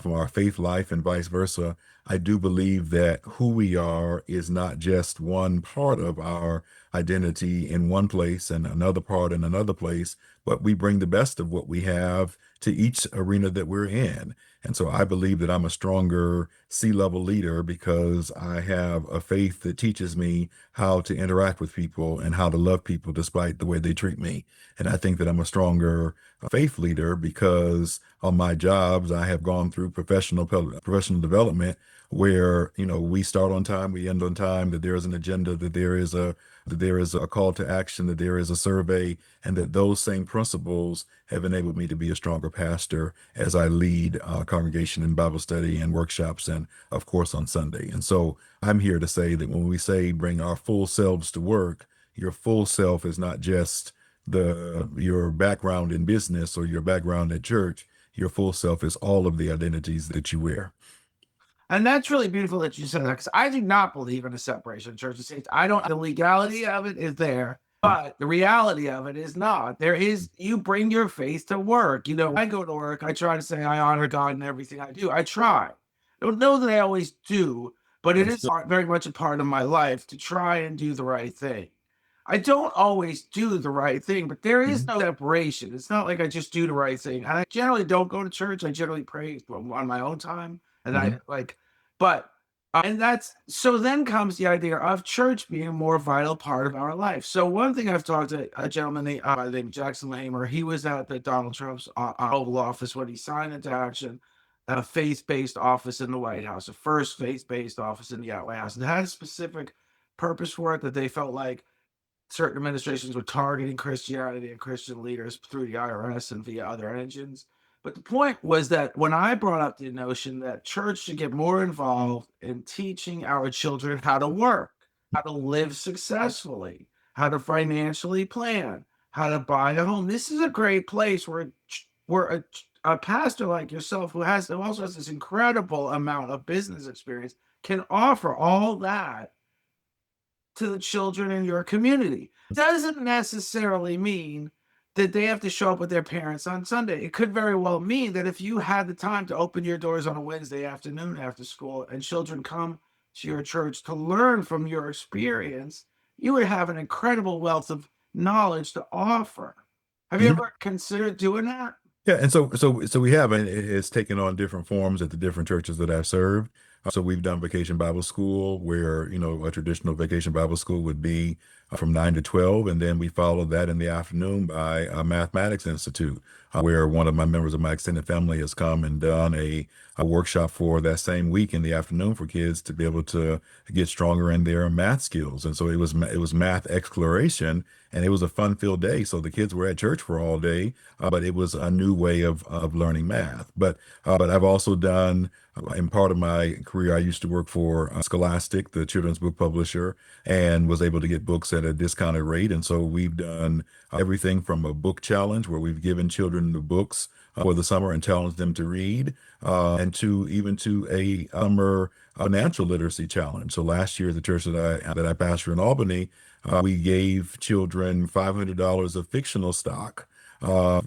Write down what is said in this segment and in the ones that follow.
from our faith life and vice versa. I do believe that who we are is not just one part of our identity in one place and another part in another place, but we bring the best of what we have to each arena that we're in. And so I believe that I'm a stronger C-level leader because I have a faith that teaches me how to interact with people and how to love people despite the way they treat me. And I think that I'm a stronger faith leader because on my jobs, I have gone through professional development where, we start on time, we end on time, that there is an agenda, that there is a call to action, that there is a survey, and that those same principles have enabled me to be a stronger pastor as I lead congregation in Bible study and workshops, and of course on Sunday. And so I'm here to say that when we say bring our full selves to work, your full self is not just your background in business or your background at church. Your full self is all of the identities that you wear. And that's really beautiful that you said that because I do not believe in a separation of church and state. I don't, the legality of it is there, but the reality of it is not. There is, you bring your faith to work. I go to work, I try to say I honor God in everything I do. I try. I don't know that I always do, but it is very much a part of my life to try and do the right thing. I don't always do the right thing, but there is no separation. It's not like I just do the right thing. And I generally don't go to church. I generally pray on my own time. And I like, but, and that's, so then comes the idea of church being a more vital part of our life. So one thing I've talked to a gentleman by the name of Jackson Lamer, he was at the Donald Trump's Oval Office when he signed into action a faith-based office in the White House, the first faith-based office in the White House. And it had a specific purpose for it that they felt like certain administrations were targeting Christianity and Christian leaders through the IRS and via other engines. But the point was that when I brought up the notion that church should get more involved in teaching our children how to work, how to live successfully, how to financially plan, how to buy a home. This is a great place where a pastor like yourself, who also has this incredible amount of business experience, can offer all that to the children in your community. Doesn't necessarily mean that they have to show up with their parents on Sunday. It could very well mean that if you had the time to open your doors on a Wednesday afternoon after school and children come to your church to learn from your experience, you would have an incredible wealth of knowledge to offer. Have you ever considered doing that? Yeah, and so we have, and it's taken on different forms at the different churches that I've served. So we've done Vacation Bible School, where a traditional Vacation Bible School would be from 9 to 12, and then we followed that in the afternoon by a Mathematics Institute, where one of my members of my extended family has come and done a workshop for that same week in the afternoon for kids to be able to get stronger in their math skills. And so it was math exploration, and it was a fun-filled day. So the kids were at church for all day, but it was a new way of learning math. But I've also done, in part of my career, I used to work for Scholastic, the children's book publisher, and was able to get books at a discounted rate. And so we've done everything from a book challenge where we've given children the books for the summer and challenged them to read, and to a summer financial literacy challenge. So last year, the church that I pastor in Albany, we gave children $500 of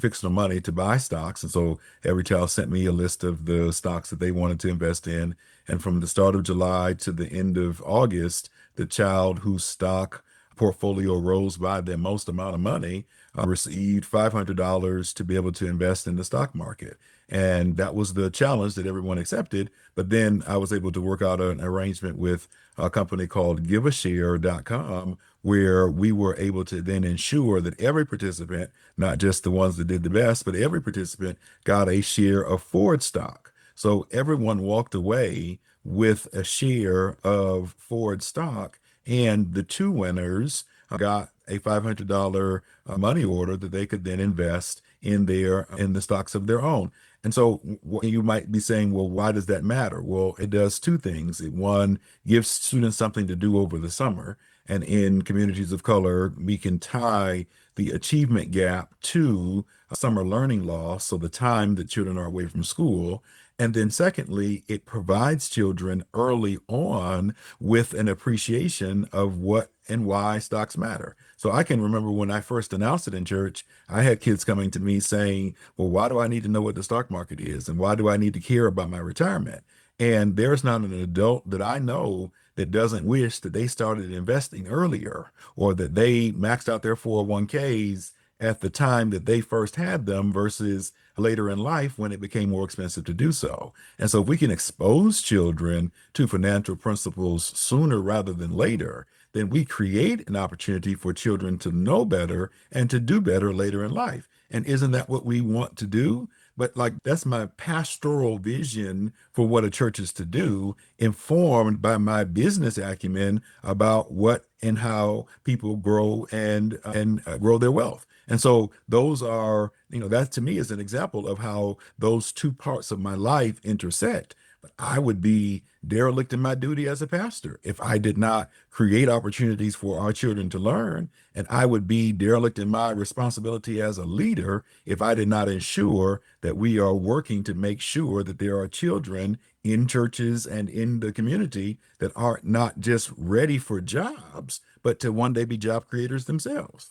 fictional money to buy stocks. And so every child sent me a list of the stocks that they wanted to invest in. And from the start of July to the end of August, the child whose stock portfolio rose by the most amount of money received $500 to be able to invest in the stock market. And that was the challenge that everyone accepted. But then I was able to work out an arrangement with a company called giveashare.com, where we were able to then ensure that every participant, not just the ones that did the best, but every participant got a share of Ford stock. So everyone walked away with a share of Ford stock, and the two winners got a $500 money order that they could then invest in the stocks of their own. And so you might be saying, well, why does that matter? Well, it does two things. One, gives students something to do over the summer. And in communities of color, we can tie the achievement gap to summer learning loss, so the time that children are away from school. And then secondly, it provides children early on with an appreciation of what and why stocks matter. So I can remember when I first announced it in church, I had kids coming to me saying, well, why do I need to know what the stock market is? And why do I need to care about my retirement? And there's not an adult that I know that doesn't wish that they started investing earlier, or that they maxed out their 401ks at the time that they first had them versus later in life when it became more expensive to do so. And so if we can expose children to financial principles sooner rather than later, then we create an opportunity for children to know better and to do better later in life. And isn't that what we want to do? But like, that's my pastoral vision for what a church is to do, informed by my business acumen about what and how people grow and grow their wealth. And so those are, that to me is an example of how those two parts of my life intersect. But I would be derelict in my duty as a pastor if I did not create opportunities for our children to learn. And I would be derelict in my responsibility as a leader if I did not ensure that we are working to make sure that there are children in churches and in the community that are not just ready for jobs, but to one day be job creators themselves.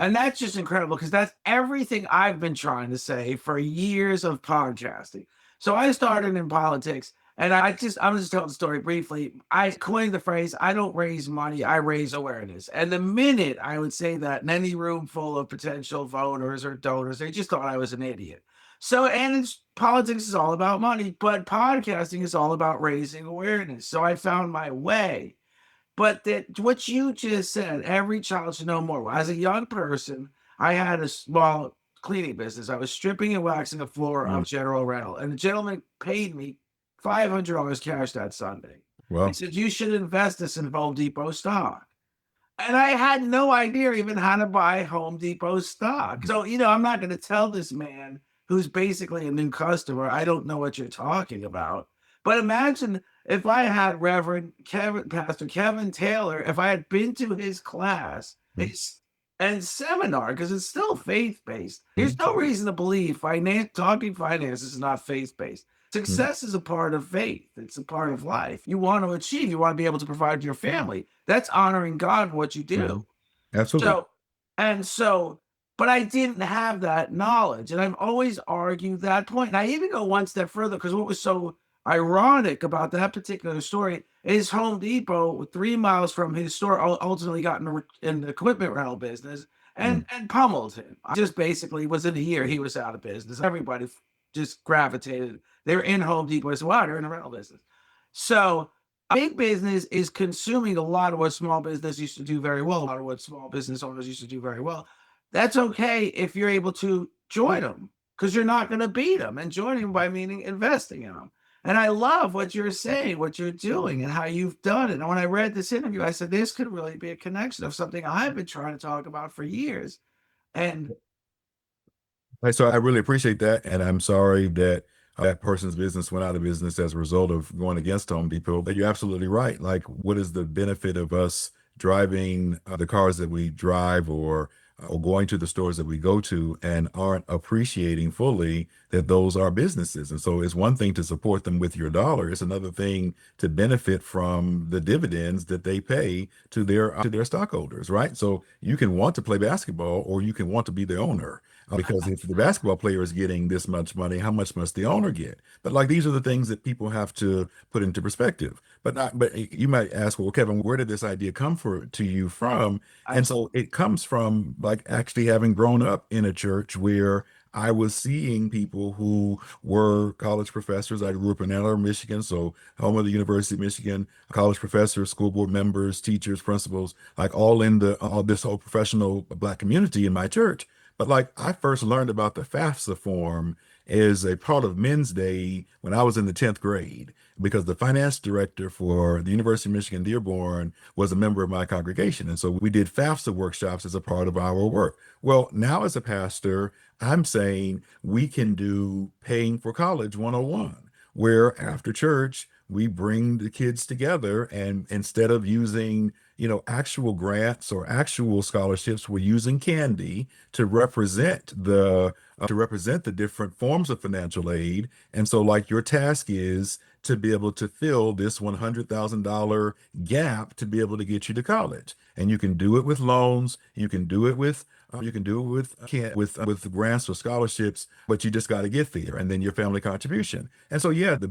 And that's just incredible because that's everything I've been trying to say for years of podcasting. So I started in politics, and I'm just telling the story briefly. I coined the phrase, I don't raise money, I raise awareness. And the minute I would say that in any room full of potential voters or donors, they just thought I was an idiot. So, politics is all about money, but podcasting is all about raising awareness. So I found my way. But that what you just said, every child should know more. As a young person, I had a small cleaning business. I was stripping and waxing the floor Mm. of General Rental, and the gentleman paid me $500 cash that Sunday. He Well, said, "You should invest this in Home Depot stock." And I had no idea even how to buy Home Depot stock. So, I'm not going to tell this man who's basically a new customer, I don't know what you're talking about. But imagine if I had Pastor Kevin Taylor, if I had been to his class mm, and seminar, because it's still faith based. There's mm, no reason to believe talking finance is not faith based. mm, Success is a part of faith. It's a part of life. You want to achieve, you want to be able to provide your family. That's honoring God, what you mhm. do. Absolutely. So, and so, but I didn't have that knowledge. And I've always argued that point. And I even go one step further because what was so ironic about that particular story is Home Depot, 3 miles from his store, ultimately got in the equipment rental business Mm. and pummeled him. I just basically was in a year, he was out of business. Everybody just gravitated. They were in Home Depot. I said, wow, they're in the rental business. So big business is consuming a lot of what small business used to do very well, a lot of what small business owners used to do very well. That's okay if you're able to join them because you're not going to beat them. And joining them by meaning investing in them. And I love what you're saying, what you're doing, and how you've done it. And when I read this interview, I said, this could really be a connection of something I've been trying to talk about for years. And So I really appreciate that, and I'm sorry that that person's business went out of business as a result of going against Home Depot. But you're absolutely right. Like, what is the benefit of us driving the cars that we drive, or going to the stores that we go to, and aren't appreciating fully that those are businesses? And so it's one thing to support them with your dollar. It's another thing to benefit from the dividends that they pay to their stockholders, right? So you can want to play basketball, or you can want to be the owner. Because if the basketball player is getting this much money, how much must the owner get? But like, these are the things that people have to put into perspective. But you might ask, well, Kevin, where did this idea come to you from? And I, so it comes from like actually having grown up in a church where I was seeing people who were college professors. I grew up in Ann Arbor, Michigan, so home of the University of Michigan, college professors, school board members, teachers, principals, like all in all this whole professional Black community in my church. But like, I first learned about the FAFSA form as a part of Men's Day when I was in the 10th grade, because the finance director for the University of Michigan Dearborn was a member of my congregation. And so we did FAFSA workshops as a part of our work. Well, now as a pastor, I'm saying we can do paying for college 101, where after church, we bring the kids together, and instead of using, actual grants or actual scholarships, we're using candy to represent the different forms of financial aid. And so, like, your task is to be able to fill this $100,000 gap to be able to get you to college. And you can do it with loans. You can do it with with grants or scholarships, but you just got to get there, and then your family contribution. And so, yeah, the